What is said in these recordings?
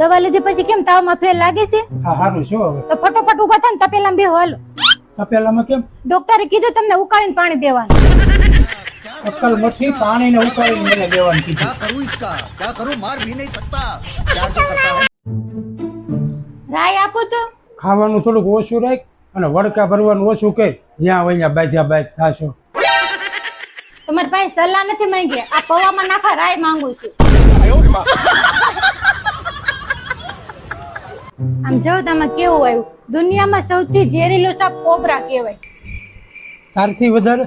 દવા લીધી પછી કેમ તાવમાં ફેર લાગે છે? હા સારું શું હવે તો ફટોફટ ઊભા થાય ને તપેલામાં બેહો હાલો. તપેલામાં કેમ? ડોક્ટરે કીધું તમને ઉકાળીને પાણી દેવાનું. અક્કલ મઠી પાણીને ઉકાળીને મને દેવાનું કીધું. क्या करूं इसका क्या करूं मार भी नहीं सकता प्यार जो करता है રાય આપો તો. ખાવાનું થોડુંક ઓછું રાખ અને વડકા ભરવાનું ઓછું કર. જ્યાં હોય ત્યાં બાધ્યા બાધ થાશો. તમારી પાસે સલાહ નથી માંગી, આ પૌવામાં નાખા રાય માંગુ છું. આમ જો તમે કેવું આવ્યું, દુનિયામાં સૌથી ઝેરીલો સાપ કોબરા કહેવાય. તારથી વધારે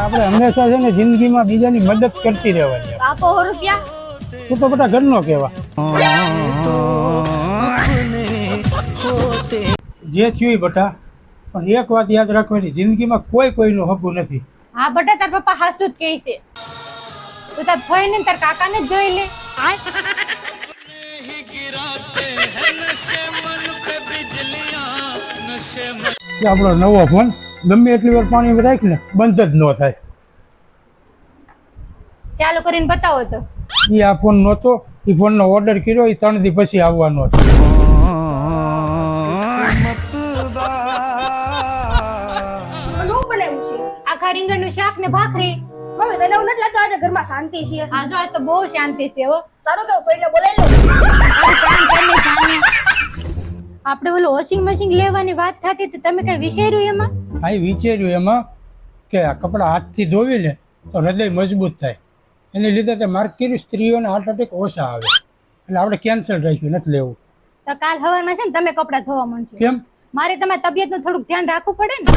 આપણે હંમેશા છે ને જિંદગીમાં બીજાની મદદ કરતી રહેવાની. આપો રૂપિયા. તું તો બધા ઘરનો કહેવા. જે થયું બટા, પણ એક વાત યાદ રાખવાની, જિંદગીમાં કોઈ કોઈનું હકું નથી. હા બટા, તાર પપ્પા હાસુ જ કહે છે. તું તાર ફઈ ને તાર કાકાને જ જોઈ લે. આપણો નવો ફોન ગમે એટલી વાર પાણી રાખ ને બંધ જ ન થાય. ચાલુ કરીને બતાવો તો. એ આ ફોન નહોતો, એ ફોનનો ઓર્ડર કર્યો, એ 3 દી પછી આવવાનો હતો. આખા રીંગણનું શાક ને ભાખરી. મમ્મી તને એવું નથી લાગતું આજે ઘરમાં શાંતિ છે? હા જો આજ તો બહુ શાંતિ છે હો. તારો કેવો ફઈને બોલાવી લો. આપણે ઓલું વોશિંગ મશીન લેવાની વાત થતી હતી, તમે કઈ વિચાર્યું એમાં? હા, એ વિચાર્યું એમાં કે આ કપડાં હાથથી ધોવી લે તો હૃદય મજબૂત થાય. એની લીધે તે માર્ક કર્યું સ્ત્રીઓને હાર્ટ એટેક ઓછા આવે, એટલે આપણે કેન્સલ રાખ્યું, નથી લેવું. તો કાલ સવારમાં છે ને તમે કપડાં ધોવા માંડજો. કેમ? મારે તમારી તબિયતનું થોડુંક ધ્યાન રાખવું પડે ને.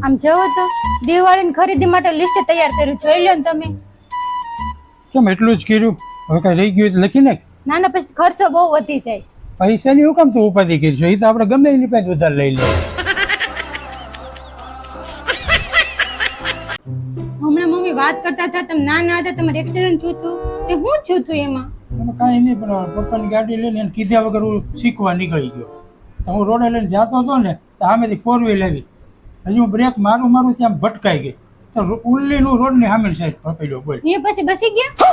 આમ જોવો તો દિવાળીની ખરીદી માટે લિસ્ટ તૈયાર કર્યું, જોઈ લો ને તમે. કેમ એટલું જ કર્યું? હવે કઈ રહી ગયું લખી નાખ. ના ના, પછી ખર્ચો બહુ વધી જાય. પૈસાની હું કામ તું ઉપાધિ કરીશું? એ તો આપણે ગમે એની પાસે ઉધાર લઈ લે. હમણાં મમ્મી વાત કરતા હતા, તમે નાના હતા તમારે એક્સિડન્ટ થયું હતું, તે શું થયું હતું એમાં? એમાં કાંઈ નહીં, પણ પપ્પાની ગાડી લઈને એને કીધા વગર હું શીખવા નીકળી ગયો. તો હું રોડે લઈને જતો હતો ને, તો સામેથી 4 વ્હીલ આવી. હજી હું બ્રેક મારું ત્યાં ભટકાઈ ગઈ, તો ઉલ્લીનું રોડની સામેની સાઈડ પકડ્યો. બોલ, એ પછી બસી ગયા.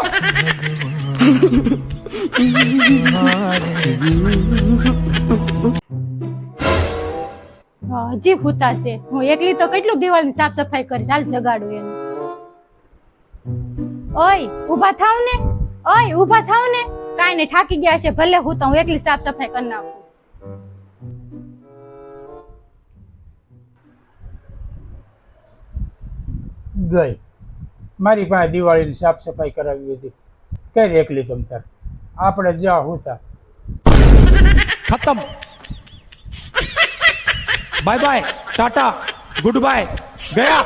હજી હુતા છે. હું એકલી તો કેટલું દિવાળની સાફ સફાઈ કરી. ચાલ જગાડું એને. ઓય ઊભા થાવ ને, ઓય ઊભા થાવ ને. કાઈ નહીં, થાકી ગયા છે, ભલે હુતા, હું એકલી સાફ સફાઈ કરી નાખું. ગઈ મારી પાસે દિવાળીની સાફ સફાઈ કરાવી હતી. કઈ એકલી તમ તાર, આપણે જ્યાં હોતા खत्म bye bye tata goodbye गया।